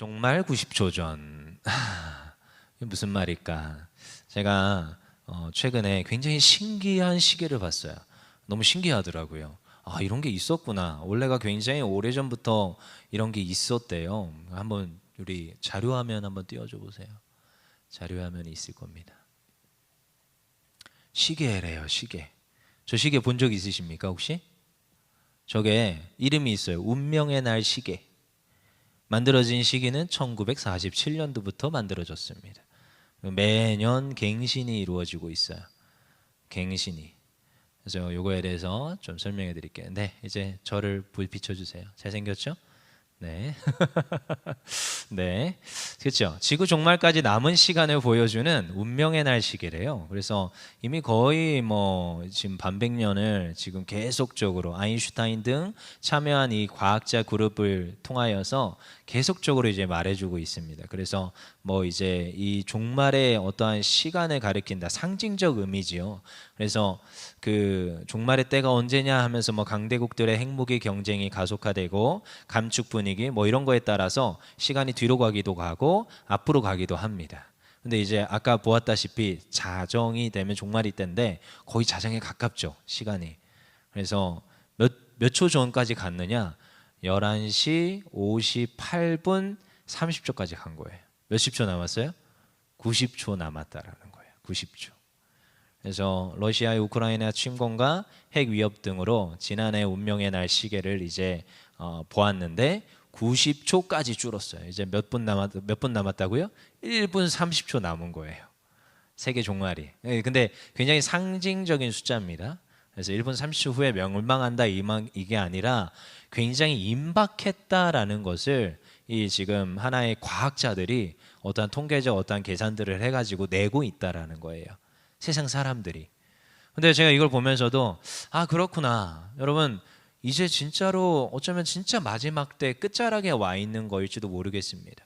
종말 90초 전. 이게 무슨 말일까? 제가 최근에 굉장히 신기한 시계를 봤어요. 너무 신기하더라고요. 아, 이런 게 있었구나. 원래가 굉장히 오래전부터 이런 게 있었대요. 한번 우리 자료화면 한번 띄워줘 보세요. 자료화면이 있을 겁니다. 시계래요, 시계. 저 시계 본 적 있으십니까, 혹시? 저게 이름이 있어요. 운명의 날 시계. 만들어진 시기는 1947년도부터 만들어졌습니다. 매년 갱신이 이루어지고 있어요. 갱신이. 그래서 요거에 대해서 좀 설명해 드릴게요. 네, 이제 저를 불 비춰주세요. 잘생겼죠? 네. 네. 그렇죠. 지구 종말까지 남은 시간을 보여주는 운명의 날 시계래요. 그래서 이미 거의 뭐 지금 반백년을 지금 계속적으로 아인슈타인 등 참여한 이 과학자 그룹을 통하여서 계속적으로 이제 말해주고 있습니다. 그래서 뭐 이제 이 종말의 어떠한 시간을 가리킨다. 상징적 의미지요. 그래서 그 종말의 때가 언제냐 하면서 뭐 강대국들의 핵무기 경쟁이 가속화되고 감축 분위기 뭐 이런 거에 따라서 시간이 뒤로 가기도 하고 앞으로 가기도 합니다. 근데 이제 아까 보았다시피 자정이 되면 종말이 때인데 거의 자정에 가깝죠, 시간이. 그래서 몇 초 전까지 갔느냐? 11시 58분 30초까지 간 거예요. 몇십 초 남았어요? 90초 남았다라는 거예요. 90초. 그래서 러시아의 우크라이나 침공과 핵 위협 등으로 지난해 운명의 날 시계를 이제 보았는데 90초까지 줄었어요. 이제 몇 분 남았다고요? 1분 30초 남은 거예요. 세계 종말이. 근데 굉장히 상징적인 숫자입니다. 그래서 1분 30초 후에 멸망한다 이게 아니라 굉장히 임박했다라는 것을 이 지금 하나의 과학자들이 어떠한 통계적 어떠한 계산들을 해가지고 내고 있다라는 거예요. 세상 사람들이. 근데 제가 이걸 보면서도 아, 그렇구나. 여러분, 이제 진짜로 어쩌면 진짜 마지막 때 끝자락에 와 있는 거일지도 모르겠습니다.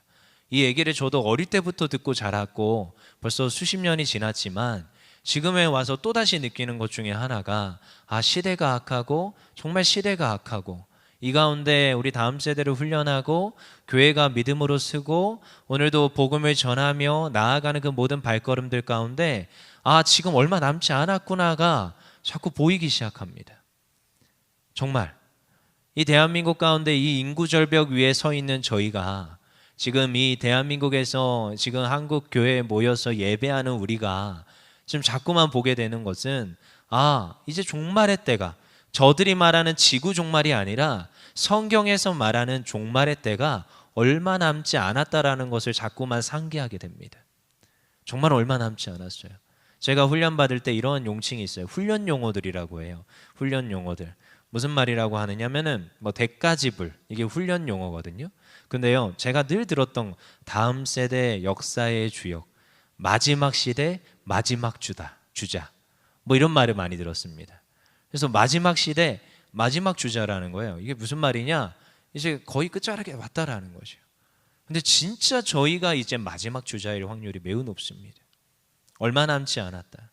이 얘기를 저도 어릴 때부터 듣고 자랐고 벌써 수십 년이 지났지만 지금에 와서 또다시 느끼는 것 중에 하나가 아, 시대가 악하고 정말 시대가 악하고 이 가운데 우리 다음 세대를 훈련하고 교회가 믿음으로 쓰고 오늘도 복음을 전하며 나아가는 그 모든 발걸음들 가운데 아, 지금 얼마 남지 않았구나가 자꾸 보이기 시작합니다. 정말 이 대한민국 가운데 이 인구 절벽 위에 서 있는 저희가 지금 이 대한민국에서 지금 한국 교회에 모여서 예배하는 우리가 지금 자꾸만 보게 되는 것은 아, 이제 종말의 때가 저들이 말하는 지구 종말이 아니라 성경에서 말하는 종말의 때가 얼마 남지 않았다라는 것을 자꾸만 상기하게 됩니다. 정말 얼마 남지 않았어요. 제가 훈련 받을 때 이런 용칭이 있어요. 훈련 용어들이라고 해요. 훈련 용어들. 무슨 말이라고 하느냐면은 뭐 대가지불, 이게 훈련 용어거든요. 근데요, 제가 늘 들었던 다음 세대 역사의 주역, 마지막 시대 마지막 주자 뭐 이런 말을 많이 들었습니다. 그래서 마지막 시대 마지막 주자라는 거예요. 이게 무슨 말이냐? 이제 거의 끝자락에 왔다라는 거죠. 근데 진짜 저희가 이제 마지막 주자일 확률이 매우 높습니다. 얼마 남지 않았다.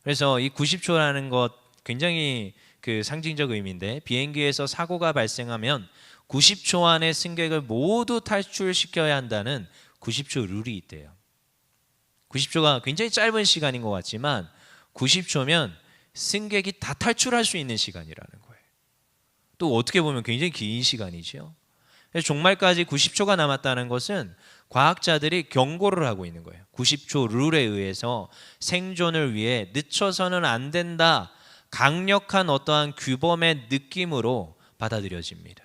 그래서 이 90초라는 것 굉장히 그 상징적 의미인데 비행기에서 사고가 발생하면 90초 안에 승객을 모두 탈출시켜야 한다는 90초 룰이 있대요. 90초가 굉장히 짧은 시간인 것 같지만 90초면 승객이 다 탈출할 수 있는 시간이라는 거예요. 또 어떻게 보면 굉장히 긴 시간이죠. 종말까지 90초가 남았다는 것은 과학자들이 경고를 하고 있는 거예요. 90초 룰에 의해서 생존을 위해 늦춰서는 안 된다. 강력한 어떠한 규범의 느낌으로 받아들여집니다.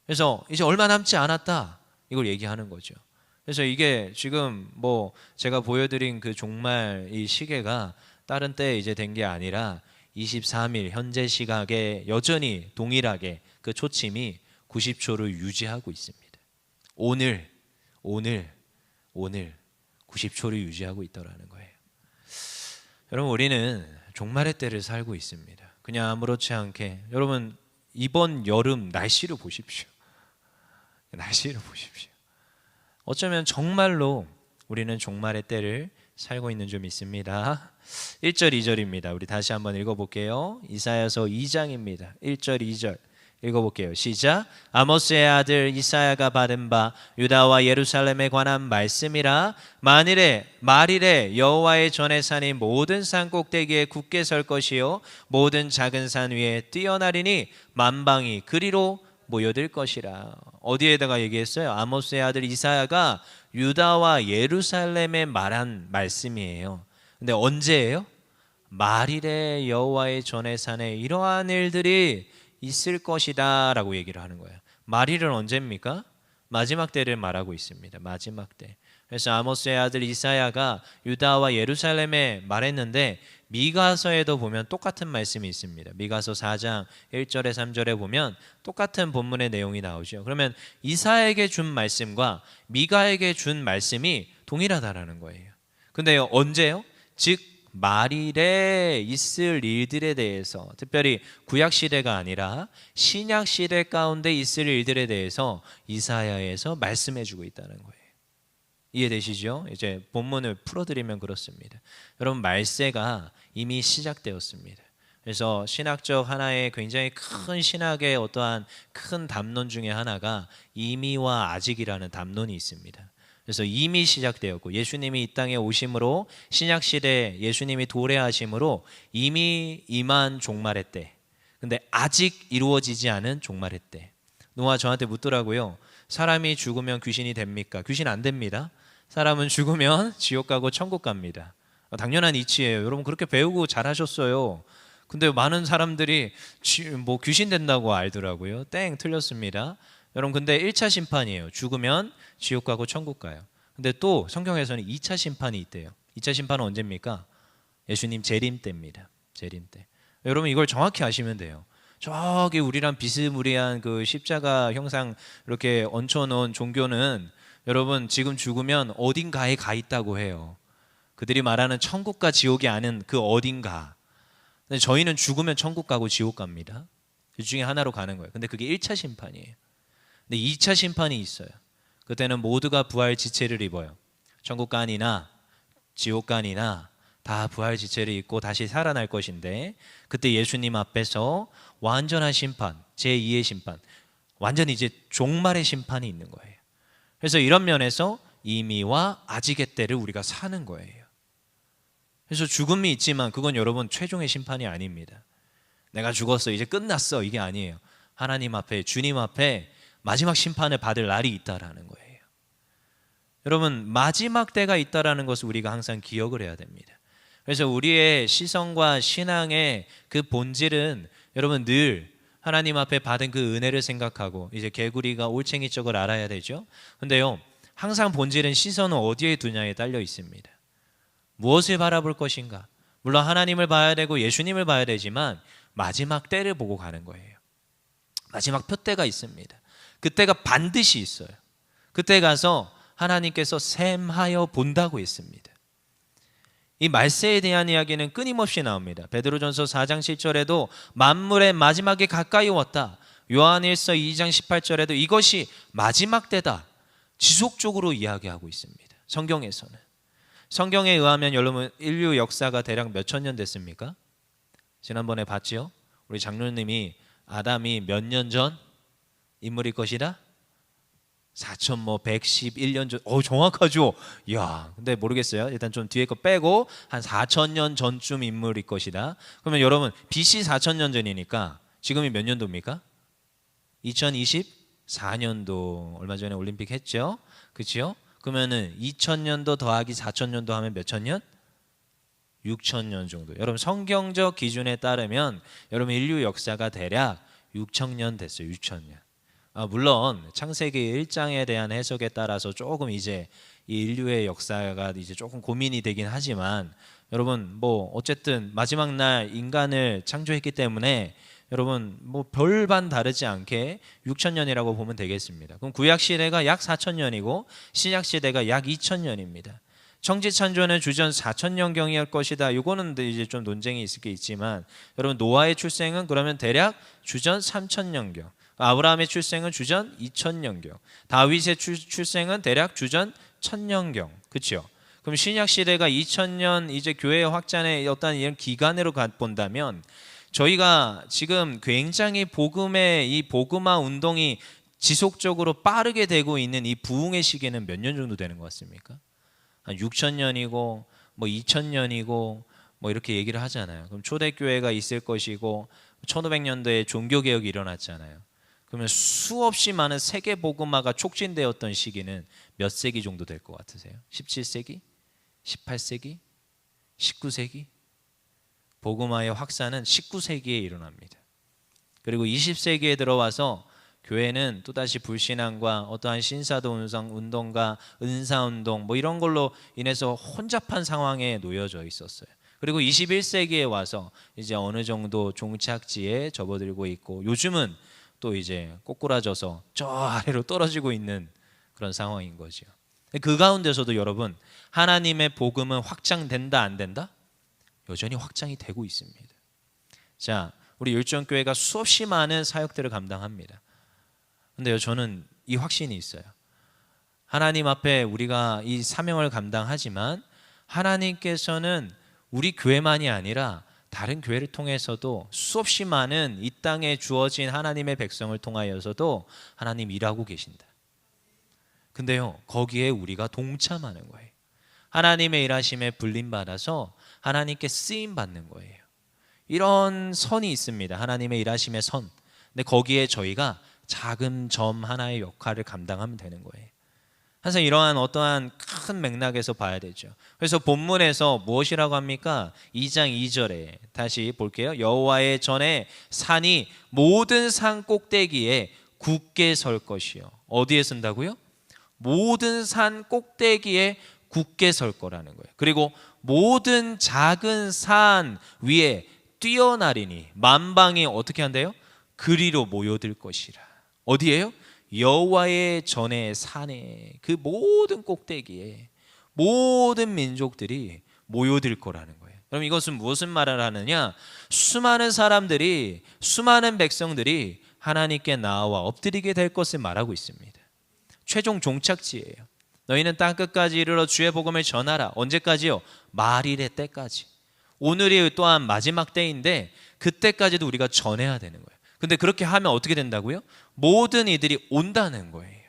그래서 이제 얼마 남지 않았다. 이걸 얘기하는 거죠. 그래서 이게 지금 뭐 제가 보여드린 그 종말 이 시계가 다른 때 이제 된 게 아니라 23일 현재 시각에 여전히 동일하게 그 초침이 90초를 유지하고 있습니다. 오늘 90초를 유지하고 있다라는 거예요. 여러분, 우리는 종말의 때를 살고 있습니다. 그냥 아무렇지 않게 여러분 이번 여름 날씨를 보십시오. 날씨를 보십시오. 어쩌면 정말로 우리는 종말의 때를 살고 있는 줄 믿습니다. 1절 2절입니다. 우리 다시 한번 읽어볼게요. 이사야서 2장입니다. 1절 2절 읽어볼게요. 시작. 아모스의 아들 이사야가 받은 바 유다와 예루살렘에 관한 말씀이라. 말일에 여호와의 전에 산이 모든 산 꼭대기에 굳게 설 것이요 모든 작은 산 위에 뛰어나리니 만방이 그리로 모여들 것이라. 어디에다가 얘기했어요? 아모스의 아들 이사야가 유다와 예루살렘에 말한 말씀이에요. 근데 언제예요? 말일에 여호와의 전에 산에 이러한 일들이 있을 것이다 라고 얘기를 하는 거예요. 말일은 언제입니까? 마지막 때를 말하고 있습니다. 마지막 때. 그래서 아모스의 아들 이사야가 유다와 예루살렘에 말했는데 미가서에도 보면 똑같은 말씀이 있습니다. 미가서 4장 1절에 3절에 보면 똑같은 본문의 내용이 나오죠. 그러면 이사야에게 준 말씀과 미가에게 준 말씀이 동일하다라는 거예요. 근데 언제요? 즉 말일에 있을 일들에 대해서, 특별히 구약시대가 아니라 신약시대 가운데 있을 일들에 대해서 이사야에서 말씀해주고 있다는 거예요. 이해되시죠? 이제 본문을 풀어드리면 그렇습니다. 여러분, 말세가 이미 시작되었습니다. 그래서 신학적 하나의 굉장히 큰 신학의 어떠한 큰 담론 중에 하나가 이미와 아직이라는 담론이 있습니다. 그래서 이미 시작되었고 예수님이 이 땅에 오심으로 신약시대 예수님이 도래하심으로 이미 임한 종말의 때, 근데 아직 이루어지지 않은 종말의 때. 노아 저한테 묻더라고요. 사람이 죽으면 귀신이 됩니까? 귀신 안 됩니다. 사람은 죽으면 지옥 가고 천국 갑니다. 당연한 이치예요. 여러분 그렇게 배우고 잘하셨어요. 근데 많은 사람들이 뭐 귀신 된다고 알더라고요. 땡, 틀렸습니다. 여러분 근데 1차 심판이에요. 죽으면 지옥 가고 천국 가요. 근데 또 성경에서는 2차 심판이 있대요. 2차 심판은 언제입니까? 예수님 재림 때입니다. 재림 때. 여러분 이걸 정확히 아시면 돼요. 저기 우리랑 비스무리한 그 십자가 형상 이렇게 얹혀놓은 종교는 여러분 지금 죽으면 어딘가에 가 있다고 해요. 그들이 말하는 천국과 지옥이 아닌 그 어딘가. 근데 저희는 죽으면 천국 가고 지옥 갑니다. 그 중에 하나로 가는 거예요. 근데 그게 1차 심판이에요. 근데 2차 심판이 있어요. 그때는 모두가 부활 지체를 입어요. 천국간이나 지옥간이나 다 부활 지체를 입고 다시 살아날 것인데 그때 예수님 앞에서 완전한 심판, 제2의 심판, 완전히 이제 종말의 심판이 있는 거예요. 그래서 이런 면에서 이미와 아직의 때를 우리가 사는 거예요. 그래서 죽음이 있지만 그건 여러분 최종의 심판이 아닙니다. 내가 죽었어, 이제 끝났어, 이게 아니에요. 하나님 앞에, 주님 앞에 마지막 심판을 받을 날이 있다라는 거예요. 여러분 마지막 때가 있다라는 것을 우리가 항상 기억을 해야 됩니다. 그래서 우리의 시선과 신앙의 그 본질은 여러분 늘 하나님 앞에 받은 그 은혜를 생각하고 이제 개구리가 올챙이 쪽을 알아야 되죠. 근데요 항상 본질은 시선은 어디에 두냐에 딸려 있습니다. 무엇을 바라볼 것인가? 물론 하나님을 봐야 되고 예수님을 봐야 되지만 마지막 때를 보고 가는 거예요. 마지막 표때가 있습니다. 그때가 반드시 있어요. 그때 가서 하나님께서 셈하여 본다고 했습니다. 이 말세에 대한 이야기는 끊임없이 나옵니다. 베드로전서 4장 7절에도 만물의 마지막에 가까이 왔다. 요한일서 2장 18절에도 이것이 마지막 때다. 지속적으로 이야기하고 있습니다. 성경에서는. 성경에 의하면 여러분 인류 역사가 대략 몇천 년 됐습니까? 지난번에 봤지요? 우리 장로님이 아담이 몇 년 전 인물일 것이다? 4111년 전. 정확하죠? 이야, 근데 모르겠어요. 일단 좀 뒤에 거 빼고 한 4000년 전쯤 인물일 것이다. 그러면 여러분 BC 4000년 전이니까 지금이 몇 년도입니까? 2024년도. 얼마 전에 올림픽 했죠? 그렇죠? 그러면은 2000년도 더하기 4000년도 하면 몇 천 년? 6000년 정도. 여러분 성경적 기준에 따르면 여러분 인류 역사가 대략 6000년 됐어요. 6000년. 물론 창세기 1장에 대한 해석에 따라서 조금 이제 이 인류의 역사가 이제 조금 고민이 되긴 하지만 여러분 뭐 어쨌든 마지막 날 인간을 창조했기 때문에 여러분 뭐 별반 다르지 않게 6000년이라고 보면 되겠습니다. 그럼 구약 시대가 약 4000년이고 신약 시대가 약 2000년입니다. 청지찬조는 주전 4000년경일 것이다. 이거는 이제 좀 논쟁이 있을 게 있지만 여러분 노아의 출생은 그러면 대략 주전 3000년경. 아브라함의 출생은 주전 2000년경. 다윗의 출생은 대략 주전 1000년경. 그렇죠? 그럼 신약 시대가 2000년 이제 교회 확장의 어떤 이런 기간으로 본다면 저희가 지금 굉장히 복음의 이 복음화 운동이 지속적으로 빠르게 되고 있는 이 부흥의 시기는 몇 년 정도 되는 것 같습니까? 한 6,000년이고 뭐 2,000년이고 뭐 이렇게 얘기를 하잖아요. 그럼 초대교회가 있을 것이고 1500년도에 종교개혁이 일어났잖아요. 그러면 수없이 많은 세계 복음화가 촉진되었던 시기는 몇 세기 정도 될 것 같으세요? 17세기? 18세기? 19세기? 복음화의 확산은 19세기에 일어납니다. 그리고 20세기에 들어와서 교회는 또다시 불신앙과 어떠한 신사도 운동과 은사운동 뭐 이런 걸로 인해서 혼잡한 상황에 놓여져 있었어요. 그리고 21세기에 와서 이제 어느 정도 종착지에 접어들고 있고 요즘은 또 이제 꼬꾸라져서 저 아래로 떨어지고 있는 그런 상황인 거죠. 그 가운데서도 여러분, 하나님의 복음은 확장된다 안 된다? 여전히 확장이 되고 있습니다. 자, 우리 율정교회가 수없이 많은 사역들을 감당합니다. 근데요, 저는 이 확신이 있어요. 하나님 앞에 우리가 이 사명을 감당하지만 하나님께서는 우리 교회만이 아니라 다른 교회를 통해서도 수없이 많은 이 땅에 주어진 하나님의 백성을 통하여서도 하나님 일하고 계신다. 근데요, 거기에 우리가 동참하는 거예요. 하나님의 일하심에 불림받아서 하나님께 쓰임받는 거예요. 이런 선이 있습니다. 하나님의 일하심의 선. 근데 거기에 저희가 작은 점 하나의 역할을 감당하면 되는 거예요. 항상 이러한 어떠한 큰 맥락에서 봐야 되죠. 그래서 본문에서 무엇이라고 합니까? 2장 2절에 다시 볼게요. 여호와의 전에 산이 모든 산 꼭대기에 굳게 설 것이요. 어디에 쓴다고요? 모든 산 꼭대기에 굳게 설 거라는 거예요. 그리고 모든 작은 산 위에 뛰어나리니 만방이 어떻게 한대요? 그리로 모여들 것이라. 어디에요? 여호와의 전에 산에 그 모든 꼭대기에 모든 민족들이 모여들 거라는 거예요. 그럼 이것은 무슨 말을 하느냐? 수많은 사람들이 수많은 백성들이 하나님께 나와 엎드리게 될 것을 말하고 있습니다. 최종 종착지예요. 너희는 땅끝까지 이르러 주의 복음을 전하라. 언제까지요? 말일의 때까지. 오늘이 또한 마지막 때인데 그때까지도 우리가 전해야 되는 거예요. 근데 그렇게 하면 어떻게 된다고요? 모든 이들이 온다는 거예요.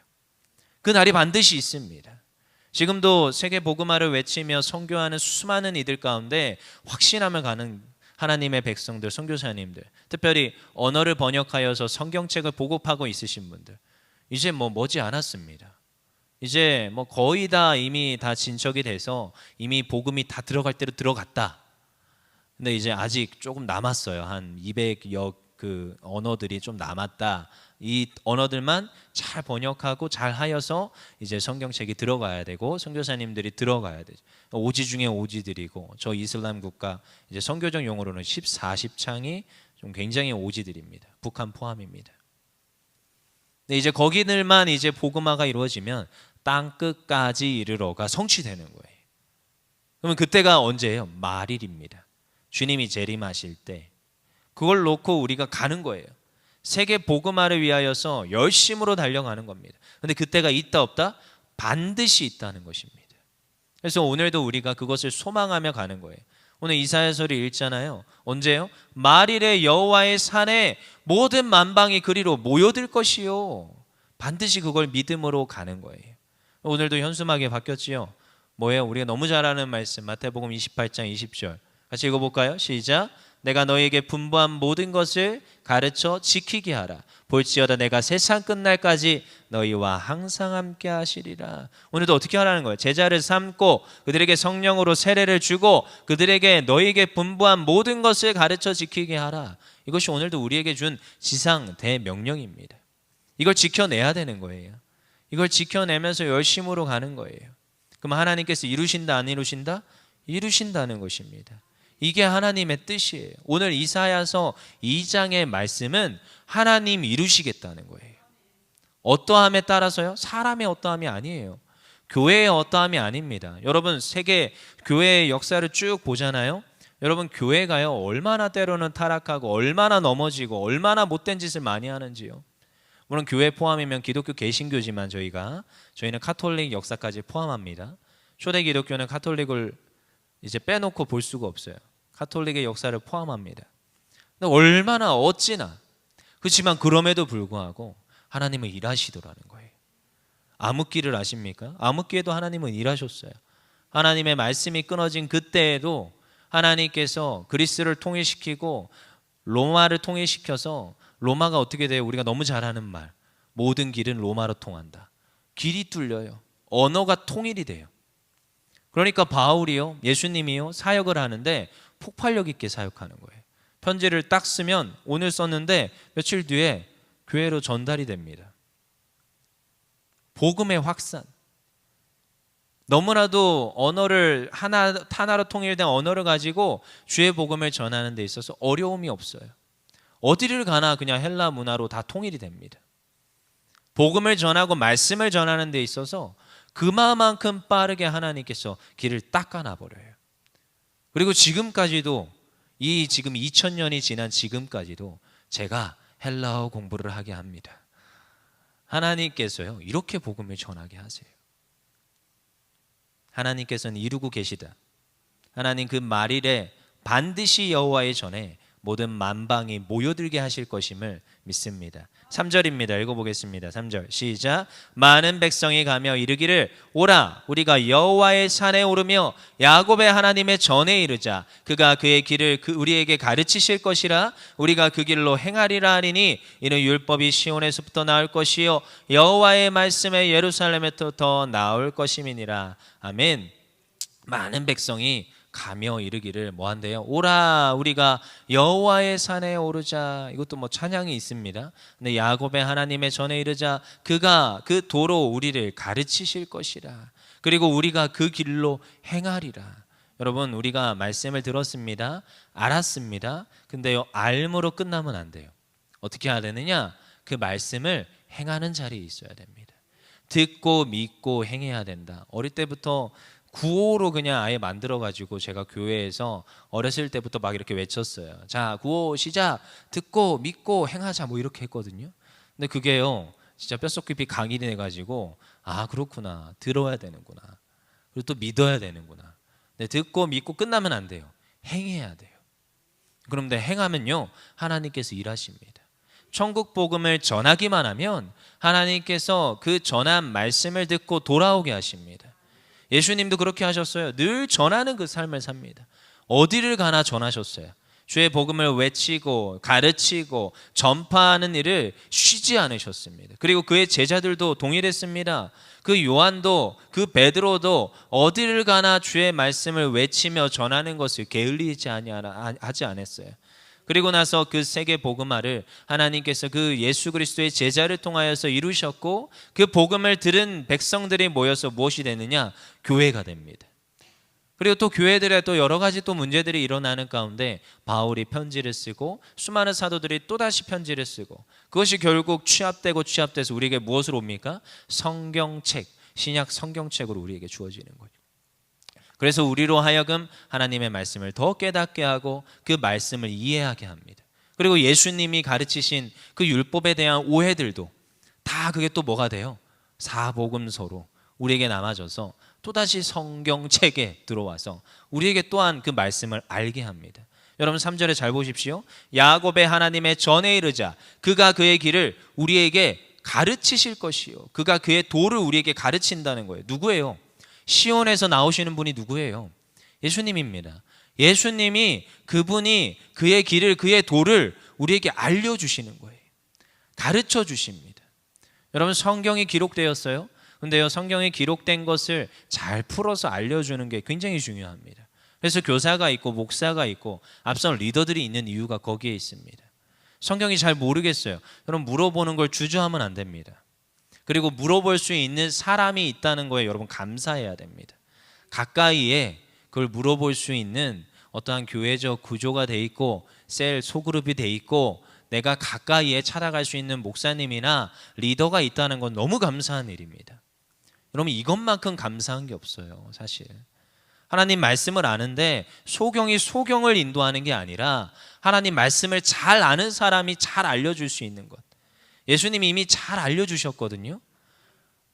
그 날이 반드시 있습니다. 지금도 세계 복음화를 외치며 선교하는 수많은 이들 가운데 확신하며 가는 하나님의 백성들, 선교사님들, 특별히 언어를 번역하여서 성경책을 보급하고 있으신 분들, 이제 머지 않았습니다. 이제 거의 다 이미 다 진척이 돼서 이미 복음이 다 들어갈 대로 들어갔다. 근데 이제 아직 조금 남았어요. 한 200여 그 언어들이 좀 남았다. 이 언어들만 잘 번역하고 잘 하여서 이제 성경책이 들어가야 되고 선교사님들이 들어가야 되죠. 오지 중에 오지들이고 저 이슬람 국가 이제 선교적 용어로는 14십창이 좀 굉장히 오지들입니다. 북한 포함입니다. 근데 이제 거기들만 이제 복음화가 이루어지면 땅 끝까지 이르러가 성취되는 거예요. 그러면 그때가 언제예요? 말일입니다. 주님이 재림하실 때 그걸 놓고 우리가 가는 거예요. 세계 복음화를 위하여서 열심으로 달려가는 겁니다. 그런데 그때가 있다 없다? 반드시 있다는 것입니다. 그래서 오늘도 우리가 그것을 소망하며 가는 거예요. 오늘 이사야서를 읽잖아요. 언제요? 말일에 여호와의 산에 모든 만방이 그리로 모여들 것이요. 반드시 그걸 믿음으로 가는 거예요. 오늘도 현수막에 바뀌었지요. 뭐예요? 우리가 너무 잘 아는 말씀 마태복음 28장 20절 같이 읽어볼까요? 시작. 내가 너희에게 분부한 모든 것을 가르쳐 지키게 하라. 볼지어다 내가 세상 끝날까지 너희와 항상 함께 하시리라. 오늘도 어떻게 하라는 거예요? 제자를 삼고 그들에게 성령으로 세례를 주고 그들에게 너희에게 분부한 모든 것을 가르쳐 지키게 하라. 이것이 오늘도 우리에게 준 지상 대명령입니다. 이걸 지켜내야 되는 거예요. 이걸 지켜내면서 열심으로 가는 거예요. 그럼 하나님께서 이루신다 안 이루신다? 이루신다는 것입니다. 이게 하나님의 뜻이에요. 오늘 이사야서 2장의 말씀은 하나님 이루시겠다는 거예요. 어떠함에 따라서요? 사람의 어떠함이 아니에요. 교회의 어떠함이 아닙니다. 여러분 세계 교회의 역사를 쭉 보잖아요. 여러분 교회가요 얼마나 때로는 타락하고 얼마나 넘어지고 얼마나 못된 짓을 많이 하는지요. 물론 교회 포함이면 기독교 개신교지만 저희는 카톨릭 역사까지 포함합니다. 초대 기독교는 카톨릭을 이제 빼놓고 볼 수가 없어요. 카톨릭의 역사를 포함합니다. 얼마나 어찌나. 그렇지만 그럼에도 불구하고 하나님은 일하시더라는 거예요. 암흑기를 아십니까? 암흑기에도 하나님은 일하셨어요. 하나님의 말씀이 끊어진 그때에도 하나님께서 그리스를 통일시키고 로마를 통일시켜서, 로마가 어떻게 돼요? 우리가 너무 잘 아는 말, 모든 길은 로마로 통한다. 길이 뚫려요. 언어가 통일이 돼요. 그러니까 바울이요, 예수님이요, 사역을 하는데 폭발력 있게 사역하는 거예요. 편지를 딱 쓰면 오늘 썼는데 며칠 뒤에 교회로 전달이 됩니다. 복음의 확산. 너무나도 언어를 하나로 통일된 언어를 가지고 주의 복음을 전하는 데 있어서 어려움이 없어요. 어디를 가나 그냥 헬라 문화로 다 통일이 됩니다. 복음을 전하고 말씀을 전하는 데 있어서 그만큼 빠르게 하나님께서 길을 닦아놔버려요. 그리고 지금까지도, 이 지금 2000년이 지난 지금까지도 제가 헬라어 공부를 하게 합니다. 하나님께서요, 이렇게 복음을 전하게 하세요. 하나님께서는 이루고 계시다. 하나님 그 말일에 반드시 여호와의 전에 모든 만방이 모여들게 하실 것임을 믿습니다. 3절입니다. 읽어보겠습니다. 3절 시작. 많은 백성이 가며 이르기를 오라 우리가 여호와의 산에 오르며 야곱의 하나님의 전에 이르자. 그가 그의 길을 우리에게 가르치실 것이라. 우리가 그 길로 행하리라 하리니 이는 율법이 시온에서부터 나올 것이요 여호와의 말씀에 예루살렘에부터 나올 것임이니라. 아멘. 많은 백성이 가며 이르기를 뭐한대요? 오라 우리가 여호와의 산에 오르자. 이것도 뭐 찬양이 있습니다. 근데 야곱의 하나님의 전에 이르자. 그가 그 도로 우리를 가르치실 것이라. 그리고 우리가 그 길로 행하리라. 여러분, 우리가 말씀을 들었습니다. 알았습니다. 근데요, 알므로 끝나면 안 돼요. 어떻게 해야 되느냐? 그 말씀을 행하는 자리에 있어야 됩니다. 듣고 믿고 행해야 된다. 어릴 때부터 구호로 그냥 아예 만들어가지고 제가 교회에서 어렸을 때부터 막 이렇게 외쳤어요. 자, 구호 시작. 듣고 믿고 행하자, 뭐 이렇게 했거든요. 근데 그게요, 진짜 뼛속 깊이 각인이 돼가지고 아, 그렇구나, 들어야 되는구나, 그리고 또 믿어야 되는구나. 근데 듣고 믿고 끝나면 안 돼요. 행해야 돼요. 그런데 행하면요, 하나님께서 일하십니다. 천국 복음을 전하기만 하면 하나님께서 그 전한 말씀을 듣고 돌아오게 하십니다. 예수님도 그렇게 하셨어요. 늘 전하는 그 삶을 삽니다. 어디를 가나 전하셨어요. 주의 복음을 외치고 가르치고 전파하는 일을 쉬지 않으셨습니다. 그리고 그의 제자들도 동일했습니다. 그 요한도, 그 베드로도 어디를 가나 주의 말씀을 외치며 전하는 것을 게을리지 하지 않았어요. 그리고 나서 그 세계 복음화를 하나님께서 그 예수 그리스도의 제자를 통하여서 이루셨고, 그 복음을 들은 백성들이 모여서 무엇이 되느냐? 교회가 됩니다. 그리고 또 교회들에 또 여러 가지 또 문제들이 일어나는 가운데 바울이 편지를 쓰고 수많은 사도들이 또다시 편지를 쓰고, 그것이 결국 취합돼서 우리에게 무엇을 옵니까? 성경책, 신약 성경책으로 우리에게 주어지는 거예요. 그래서 우리로 하여금 하나님의 말씀을 더 깨닫게 하고 그 말씀을 이해하게 합니다. 그리고 예수님이 가르치신 그 율법에 대한 오해들도 다 그게 또 뭐가 돼요? 사복음서로 우리에게 남아져서 또다시 성경책에 들어와서 우리에게 또한 그 말씀을 알게 합니다. 여러분 3절에 잘 보십시오. 야곱의 하나님의 전에 이르자. 그가 그의 길을 우리에게 가르치실 것이요. 그가 그의 도를 우리에게 가르친다는 거예요. 누구예요? 시온에서 나오시는 분이 누구예요? 예수님입니다. 예수님이, 그분이 그의 길을, 그의 도를 우리에게 알려주시는 거예요. 가르쳐 주십니다. 여러분, 성경이 기록되었어요. 근데요, 성경이 기록된 것을 잘 풀어서 알려주는 게 굉장히 중요합니다. 그래서 교사가 있고 목사가 있고 앞선 리더들이 있는 이유가 거기에 있습니다. 성경이 잘 모르겠어요. 여러분, 물어보는 걸 주저하면 안 됩니다. 그리고 물어볼 수 있는 사람이 있다는 거에 여러분 감사해야 됩니다. 가까이에 그걸 물어볼 수 있는 어떠한 교회적 구조가 돼 있고 셀 소그룹이 돼 있고 내가 가까이에 찾아갈 수 있는 목사님이나 리더가 있다는 건 너무 감사한 일입니다. 여러분, 이것만큼 감사한 게 없어요. 사실 하나님 말씀을 아는데 소경이 소경을 인도하는 게 아니라 하나님 말씀을 잘 아는 사람이 잘 알려줄 수 있는 것. 예수님이 이미 잘 알려주셨거든요.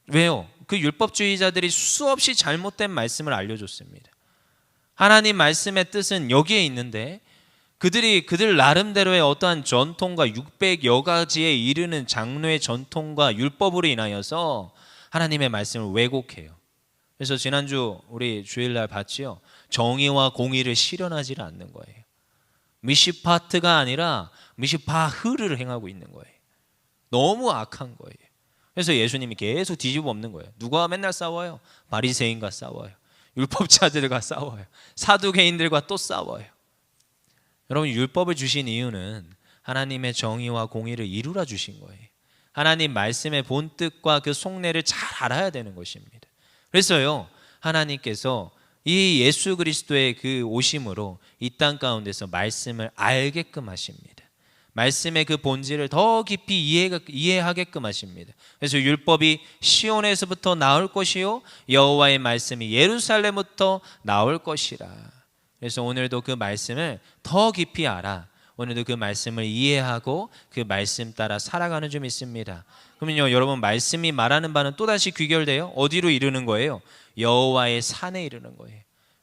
왜요? 그 율법주의자들이 수없이 잘못된 말씀을 알려줬습니다. 하나님 말씀의 뜻은 여기에 있는데 그들 나름대로의 어떠한 전통과 600여 가지에 이르는 장로의 전통과 율법으로 인하여서 하나님의 말씀을 왜곡해요. 그래서 지난주 우리 주일날 봤지요. 정의와 공의를 실현하지 않는 거예요. 미시파트가 아니라 미시파흐를 행하고 있는 거예요. 너무 악한 거예요. 그래서 예수님이 계속 뒤집어 엎는 거예요. 누가 맨날 싸워요? 바리새인과 싸워요. 율법자들과 싸워요. 사두개인들과 또 싸워요. 여러분, 율법을 주신 이유는 하나님의 정의와 공의를 이루라 주신 거예요. 하나님 말씀의 본뜻과 그 속내를 잘 알아야 되는 것입니다. 그래서요, 하나님께서 이 예수 그리스도의 그 오심으로 이 땅 가운데서 말씀을 알게끔 하십니다. 말씀의 그 본질을 더 깊이 이해하게끔 하십니다. 그래서 율법이 시온에서부터 나올 것이요 여호와의 말씀이 예루살렘부터 나올 것이라. 그래서 오늘도 그 말씀을 더 깊이 알아, 오늘도 그 말씀을 이해하고 그 말씀 따라 살아가는 줄 믿습니다. 그러면요, 여러분, 말씀이 말하는 바는 또다시 귀결돼요. 어디로 이르는 거예요? 여호와의 산에 이르는 거예요.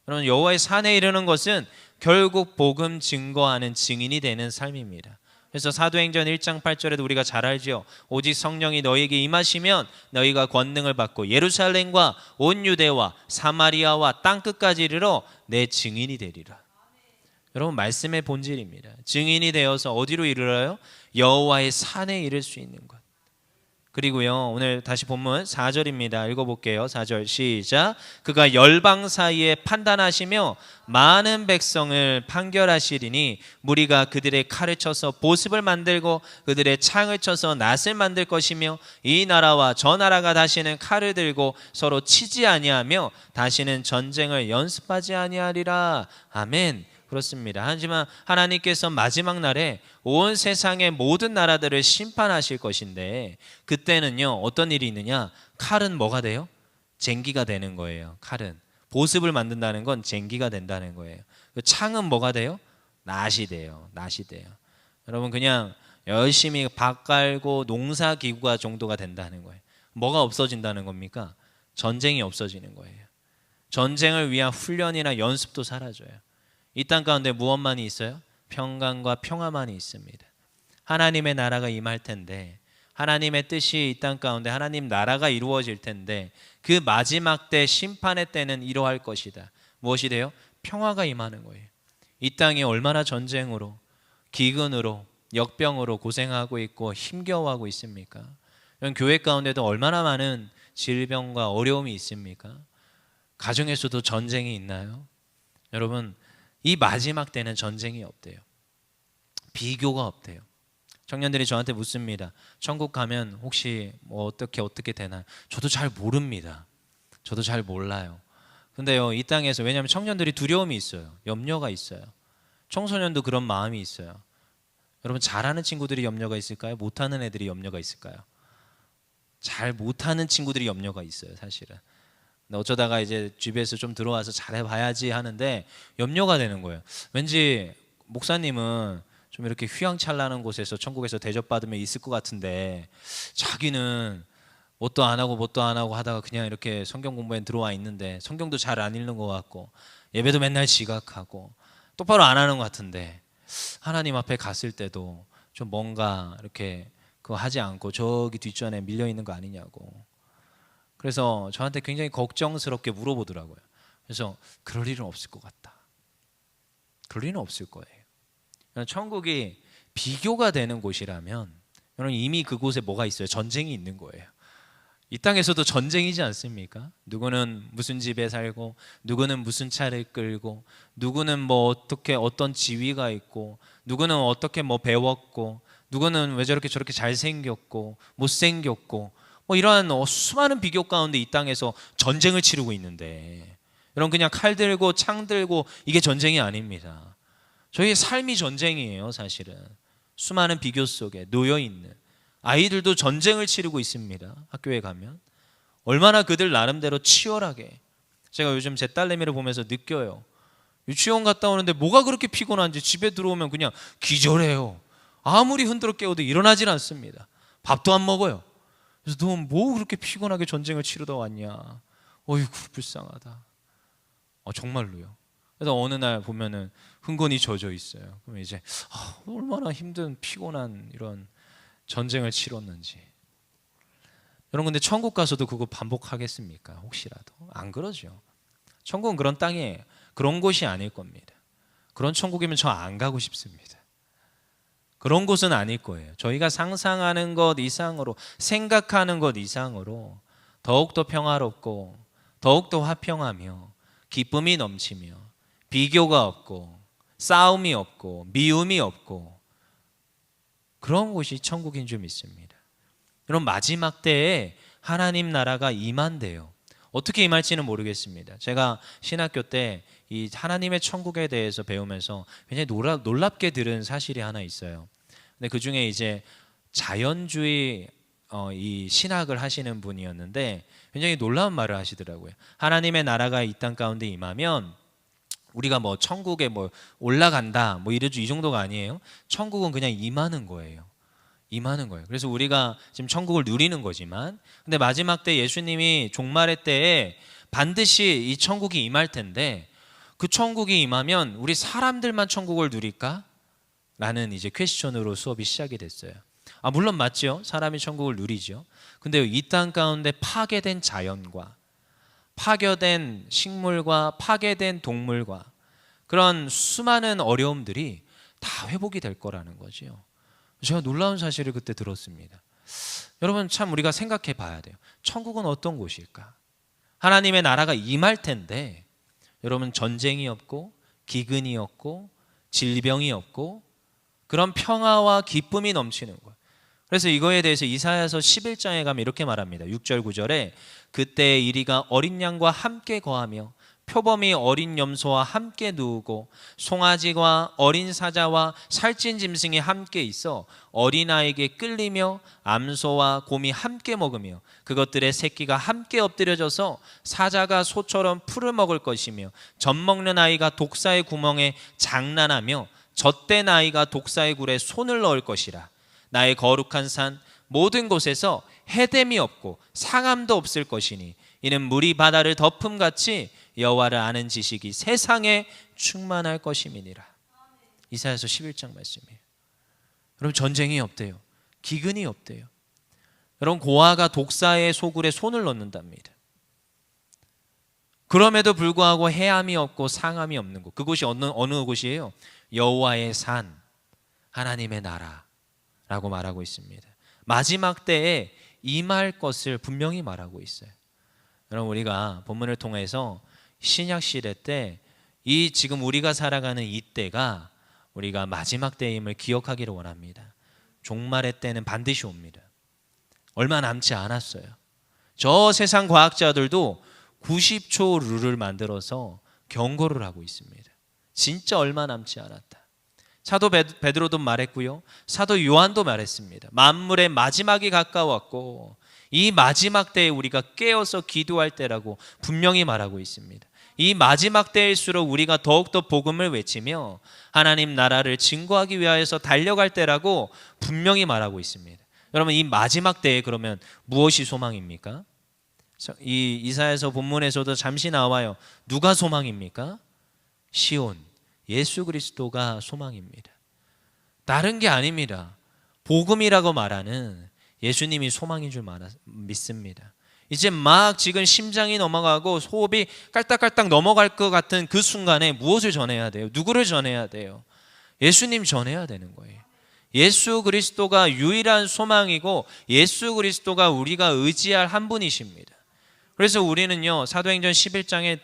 여러분, 여호와의 산에 이르는 것은 결국 복음 증거하는 증인이 되는 삶입니다. 그래서 사도행전 1장 8절에도 우리가 잘 알죠. 오직 성령이 너희에게 임하시면 너희가 권능을 받고 예루살렘과 온 유대와 사마리아와 땅끝까지 이르러 내 증인이 되리라. 여러분, 말씀의 본질입니다. 증인이 되어서 어디로 이르러요? 여호와의 산에 이를 수 있는 것. 그리고요, 오늘 다시 본문 4절입니다. 읽어볼게요. 4절 시작. 그가 열방 사이에 판단하시며 많은 백성을 판결하시리니 무리가 그들의 칼을 쳐서 보습을 만들고 그들의 창을 쳐서 낫을 만들 것이며 이 나라와 저 나라가 다시는 칼을 들고 서로 치지 아니하며 다시는 전쟁을 연습하지 아니하리라. 아멘. 그렇습니다. 하지만 하나님께서 마지막 날에 온 세상의 모든 나라들을 심판하실 것인데, 그때는요, 어떤 일이 있느냐? 칼은 뭐가 돼요? 쟁기가 되는 거예요. 칼은 보습을 만든다는 건 쟁기가 된다는 거예요. 그 창은 뭐가 돼요? 낫이 돼요. 낫이 돼요. 여러분, 그냥 열심히 밭 갈고 농사기구가 정도가 된다는 거예요. 뭐가 없어진다는 겁니까? 전쟁이 없어지는 거예요. 전쟁을 위한 훈련이나 연습도 사라져요. 이 땅 가운데 무엇만이 있어요? 평강과 평화만이 있습니다. 하나님의 나라가 임할 텐데, 하나님의 뜻이 이 땅 가운데 하나님 나라가 이루어질 텐데, 그 마지막 때 심판의 때는 이러할 것이다. 무엇이 돼요? 평화가 임하는 거예요. 이 땅이 얼마나 전쟁으로, 기근으로, 역병으로 고생하고 있고 힘겨워하고 있습니까? 교회 가운데도 얼마나 많은 질병과 어려움이 있습니까? 가정에서도 전쟁이 있나요? 여러분, 이 마지막 때는 전쟁이 없대요. 비교가 없대요. 청년들이 저한테 묻습니다. 천국 가면 혹시 뭐 어떻게 되나요? 저도 잘 모릅니다. 저도 잘 몰라요. 근데요, 이 땅에서, 왜냐하면 청년들이 두려움이 있어요. 염려가 있어요. 청소년도 그런 마음이 있어요. 여러분, 잘하는 친구들이 염려가 있을까요? 못하는 애들이 염려가 있을까요? 잘 못하는 친구들이 염려가 있어요, 사실은. 어쩌다가 이제 집에서 좀 들어와서 잘해봐야지 하는데 염려가 되는 거예요. 왠지 목사님은 좀 이렇게 휘황찬란한 곳에서 천국에서 대접받으면 있을 것 같은데, 자기는 뭣도 안 하고 하다가 그냥 이렇게 성경 공부에 들어와 있는데, 성경도 잘 안 읽는 것 같고 예배도 맨날 지각하고 똑바로 안 하는 것 같은데, 하나님 앞에 갔을 때도 좀 뭔가 이렇게 그거 하지 않고 저기 뒷전에 밀려 있는 거 아니냐고. 그래서 저한테 굉장히 걱정스럽게 물어보더라고요. 그래서 그럴 일은 없을 것 같다. 그럴 일은 없을 거예요. 천국이 비교가 되는 곳이라면, 여러분, 이미 그곳에 뭐가 있어요? 전쟁이 있는 거예요. 이 땅에서도 전쟁이지 않습니까? 누구는 무슨 집에 살고, 누구는 무슨 차를 끌고, 누구는 뭐 어떤 지위가 있고, 누구는 어떻게 뭐 배웠고, 누구는 왜 저렇게 잘생겼고 못생겼고, 뭐 이러한 수많은 비교 가운데 이 땅에서 전쟁을 치르고 있는데, 여러분, 그냥 칼 들고 창 들고 이게 전쟁이 아닙니다. 저희의 삶이 전쟁이에요. 사실은 수많은 비교 속에 놓여 있는 아이들도 전쟁을 치르고 있습니다. 학교에 가면 얼마나 그들 나름대로 치열하게. 제가 요즘 제 딸내미를 보면서 느껴요. 유치원 갔다 오는데 뭐가 그렇게 피곤한지 집에 들어오면 그냥 기절해요. 아무리 흔들어 깨워도 일어나질 않습니다. 밥도 안 먹어요. 그래서 너 뭐 그렇게 피곤하게 전쟁을 치르다 왔냐? 어이구, 불쌍하다. 정말로요. 그래서 어느 날 보면은 흥건히 젖어 있어요. 그러면 이제 얼마나 힘든 피곤한 이런 전쟁을 치렀는지. 여러분, 근데 천국 가서도 그거 반복하겠습니까? 혹시라도 안 그러죠. 천국은 그런 땅이에요. 그런 곳이 아닐 겁니다. 그런 천국이면 저 안 가고 싶습니다. 그런 곳은 아닐 거예요. 저희가 상상하는 것 이상으로, 생각하는 것 이상으로 더욱더 평화롭고 더욱더 화평하며 기쁨이 넘치며 비교가 없고 싸움이 없고 미움이 없고 그런 곳이 천국인 줄 믿습니다. 그럼 마지막 때에 하나님 나라가 임한대요. 어떻게 임할지는 모르겠습니다. 제가 신학교 때 이 하나님의 천국에 대해서 배우면서 굉장히 놀랍게 들은 사실이 하나 있어요. 근데 그 중에 이제 자연주의 이 신학을 하시는 분이었는데 굉장히 놀라운 말을 하시더라고요. 하나님의 나라가 이 땅 가운데 임하면 우리가 뭐 천국에 뭐 올라간다 뭐 이 정도가 아니에요. 천국은 그냥 임하는 거예요. 임하는 거예요. 그래서 우리가 지금 천국을 누리는 거지만, 근데 마지막 때 예수님이 종말의 때에 반드시 이 천국이 임할 텐데, 그 천국이 임하면 우리 사람들만 천국을 누릴까? 라는 이제 퀘스천으로 수업이 시작이 됐어요. 물론 맞죠. 사람이 천국을 누리죠. 근데 이 땅 가운데 파괴된 자연과 파괴된 식물과 파괴된 동물과 그런 수많은 어려움들이 다 회복이 될 거라는 거죠. 제가 놀라운 사실을 그때 들었습니다. 여러분, 참 우리가 생각해 봐야 돼요. 천국은 어떤 곳일까? 하나님의 나라가 임할 텐데 여러분, 전쟁이 없고 기근이 없고 질병이 없고 그런 평화와 기쁨이 넘치는 거예요. 그래서 이거에 대해서 이사야서 11장에 가면 이렇게 말합니다. 6절 9절에 그때 이리가 어린 양과 함께 거하며 표범이 어린 염소와 함께 누우고 송아지와 어린 사자와 살찐 짐승이 함께 있어 어린아이에게 끌리며 암소와 곰이 함께 먹으며 그것들의 새끼가 함께 엎드려져서 사자가 소처럼 풀을 먹을 것이며 젖 먹는 아이가 독사의 구멍에 장난하며 젖된 아이가 독사의 굴에 손을 넣을 것이라. 나의 거룩한 산 모든 곳에서 해됨이 없고 상함도 없을 것이니 이는 물이 바다를 덮음같이 여호와를 아는 지식이 세상에 충만할 것임이니라. 이사야서 11장 말씀이에요. 여러분, 전쟁이 없대요. 기근이 없대요. 여러분, 고아가 독사의 소굴에 손을 넣는답니다. 그럼에도 불구하고 해함이 없고 상함이 없는 곳, 그곳이 어느 곳이에요? 여호와의 산, 하나님의 나라라고 말하고 있습니다. 마지막 때에 임할 것을 분명히 말하고 있어요. 여러분, 우리가 본문을 통해서 신약 시대 때 이 지금 우리가 살아가는 이 때가 우리가 마지막 때임을 기억하기를 원합니다. 종말의 때는 반드시 옵니다. 얼마 남지 않았어요. 저 세상 과학자들도 90초 룰을 만들어서 경고를 하고 있습니다. 진짜 얼마 남지 않았다. 사도 베드로도 말했고요. 사도 요한도 말했습니다. 만물의 마지막이 가까웠고 이 마지막 때에 우리가 깨어서 기도할 때라고 분명히 말하고 있습니다. 이 마지막 때일수록 우리가 더욱더 복음을 외치며 하나님 나라를 증거하기 위하여서 달려갈 때라고 분명히 말하고 있습니다. 여러분, 이 마지막 때에 그러면 무엇이 소망입니까? 이 이사야서 본문에서도 잠시 나와요. 누가 소망입니까? 시온, 예수 그리스도가 소망입니다. 다른 게 아닙니다. 복음이라고 말하는 예수님이 소망인 줄 믿습니다. 이제 막 지금 심장이 넘어가고 호흡이 깔딱깔딱 넘어갈 것 같은 그 순간에 무엇을 전해야 돼요? 누구를 전해야 돼요? 예수님 전해야 되는 거예요. 예수 그리스도가 유일한 소망이고 예수 그리스도가 우리가 의지할 한 분이십니다. 그래서 우리는요, 사도행전 11장에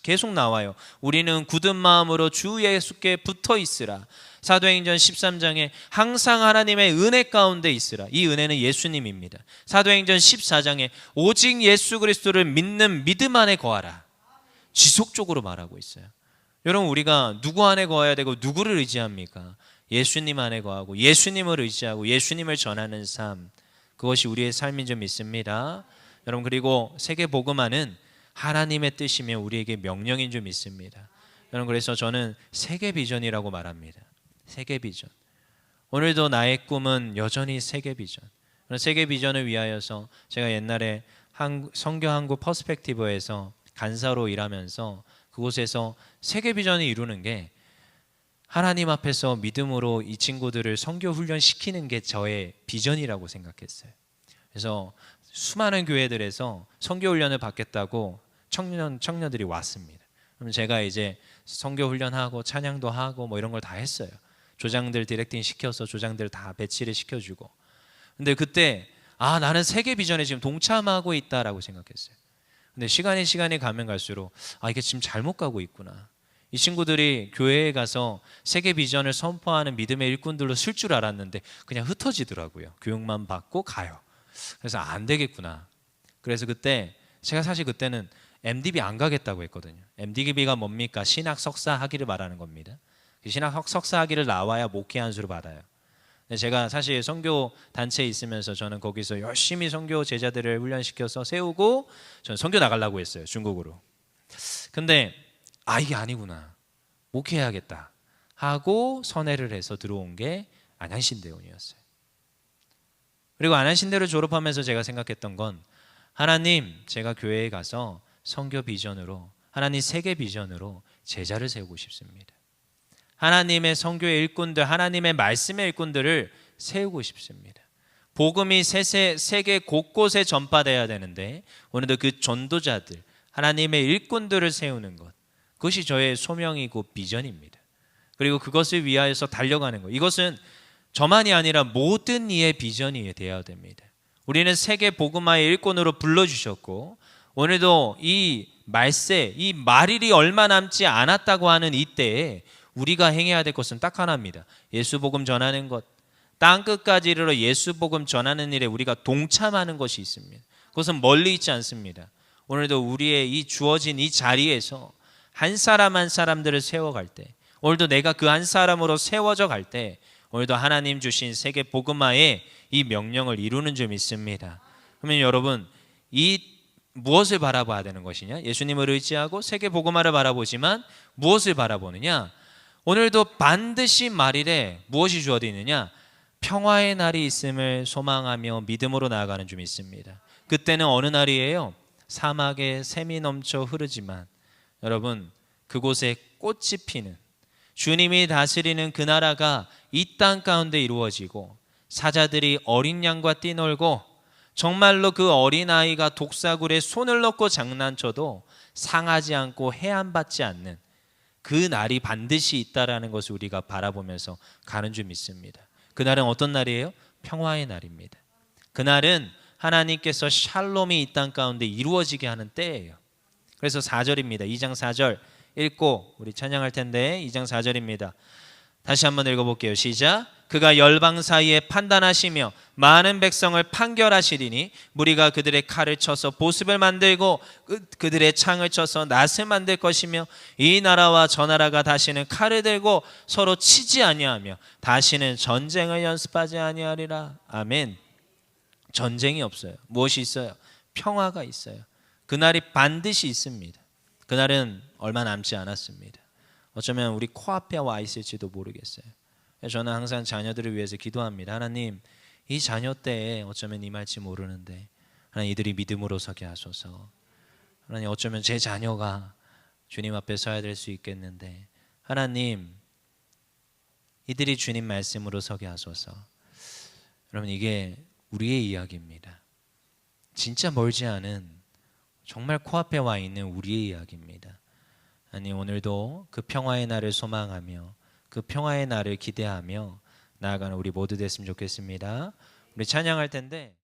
계속 나와요. 우리는 굳은 마음으로 주 예수께 붙어 있으라. 사도행전 13장에 항상 하나님의 은혜 가운데 있으라. 이 은혜는 예수님입니다. 사도행전 14장에 오직 예수 그리스도를 믿는 믿음 안에 거하라. 지속적으로 말하고 있어요. 여러분, 우리가 누구 안에 거해야 되고 누구를 의지합니까? 예수님 안에 거하고 예수님을 의지하고 예수님을 전하는 삶, 그것이 우리의 삶인 줄 믿습니다. 여러분, 그리고 세계 복음화는 하나님의 뜻이며 우리에게 명령인 줄 믿습니다. 여러분, 그래서 저는 세계 비전이라고 말합니다. 세계 비전. 오늘도 나의 꿈은 여전히 세계 비전. 세계 비전을 위하여서 제가 옛날에 성교 한국 퍼스펙티브에서 간사로 일하면서 그곳에서 세계 비전을 이루는 게 하나님 앞에서 믿음으로 이 친구들을 선교 훈련 시키는 게 저의 비전이라고 생각했어요. 그래서 수많은 교회들에서 선교 훈련을 받겠다고 청년들이 왔습니다. 그럼 제가 이제 선교 훈련하고 찬양도 하고 뭐 이런 걸 다 했어요. 조장들 디렉팅 시켜서 조장들 다 배치를 시켜주고. 근데 그때 나는 세계 비전에 지금 동참하고 있다라고 생각했어요. 근데 시간이 가면 갈수록 이게 지금 잘못 가고 있구나. 이 친구들이 교회에 가서 세계 비전을 선포하는 믿음의 일꾼들로 쓸 줄 알았는데 그냥 흩어지더라고요. 교육만 받고 가요. 그래서 안 되겠구나. 그래서 그때 제가 사실 그때는 MDB 안 가겠다고 했거든요. MDB가 뭡니까? 신학 석사 학위를 말하는 겁니다. 신학 석사 학위를 나와야 목회 안수를 받아요. 근데 제가 사실 선교 단체에 있으면서 저는 거기서 열심히 선교 제자들을 훈련시켜서 세우고 저는 선교 나가려고 했어요. 중국으로. 근데 이게 아니구나. 목회해야겠다 하고 선회를 해서 들어온 게 안양신대원이었어요. 그리고 안양신대를 졸업하면서 제가 생각했던 건 하나님, 제가 교회에 가서 선교 비전으로 하나님 세계 비전으로 제자를 세우고 싶습니다. 하나님의 선교의 일꾼들, 하나님의 말씀의 일꾼들을 세우고 싶습니다. 복음이 세계 곳곳에 전파돼야 되는데 오늘도 그 전도자들, 하나님의 일꾼들을 세우는 것, 그것이 저의 소명이고 비전입니다. 그리고 그것을 위하여서 달려가는 것, 이것은 저만이 아니라 모든 이의 비전이 되어야 됩니다. 우리는 세계 복음화의 일꾼으로 불러주셨고 오늘도 이 말세, 이 말일이 얼마 남지 않았다고 하는 이때에 우리가 행해야 될 것은 딱 하나입니다. 예수 복음 전하는 것, 땅 끝까지 이르러 예수 복음 전하는 일에 우리가 동참하는 것이 있습니다. 그것은 멀리 있지 않습니다. 오늘도 우리의 이 주어진 이 자리에서 한 사람 한 사람들을 세워갈 때, 오늘도 내가 그 한 사람으로 세워져 갈 때 오늘도 하나님 주신 세계 복음화의 이 명령을 이루는 줄 믿습니다. 그러면 여러분, 이 무엇을 바라봐야 되는 것이냐? 예수님을 의지하고 세계 복음화를 바라보지만 무엇을 바라보느냐? 오늘도 반드시 말일에 무엇이 주어져 있느냐? 평화의 날이 있음을 소망하며 믿음으로 나아가는 줄 믿습니다. 그때는 어느 날이에요? 사막에 샘이 넘쳐 흐르지만 여러분, 그곳에 꽃이 피는 주님이 다스리는 그 나라가 이 땅 가운데 이루어지고 사자들이 어린 양과 뛰놀고 정말로 그 어린아이가 독사굴에 손을 넣고 장난쳐도 상하지 않고 해안받지 않는 그 날이 반드시 있다라는 것을 우리가 바라보면서 가는 줄 믿습니다. 그날은 어떤 날이에요? 평화의 날입니다. 그날은 하나님께서 샬롬이 이 땅 가운데 이루어지게 하는 때예요. 그래서 4절입니다. 2장 4절 읽고 우리 찬양할 텐데 2장 4절입니다. 다시 한번 읽어볼게요. 시작. 그가 열방 사이에 판단하시며 많은 백성을 판결하시리니 무리가 그들의 칼을 쳐서 보습을 만들고 그들의 창을 쳐서 낫을 만들 것이며 이 나라와 저 나라가 다시는 칼을 들고 서로 치지 아니하며 다시는 전쟁을 연습하지 아니하리라. 아멘. 전쟁이 없어요. 무엇이 있어요? 평화가 있어요. 그날이 반드시 있습니다. 그날은 얼마 남지 않았습니다. 어쩌면 우리 코앞에 와 있을지도 모르겠어요. 저는 항상 자녀들을 위해서 기도합니다. 하나님, 이 자녀 때에 어쩌면 임할지 모르는데 하나님, 이들이 믿음으로 서게 하소서. 하나님, 어쩌면 제 자녀가 주님 앞에 서야 될 수 있겠는데 하나님, 이들이 주님 말씀으로 서게 하소서. 여러분, 이게 우리의 이야기입니다. 진짜 멀지 않은 정말 코앞에 와 있는 우리의 이야기입니다. 아니, 오늘도 그 평화의 날을 소망하며 그 평화의 날을 기대하며 나아가는 우리 모두 됐으면 좋겠습니다. 우리 찬양할 텐데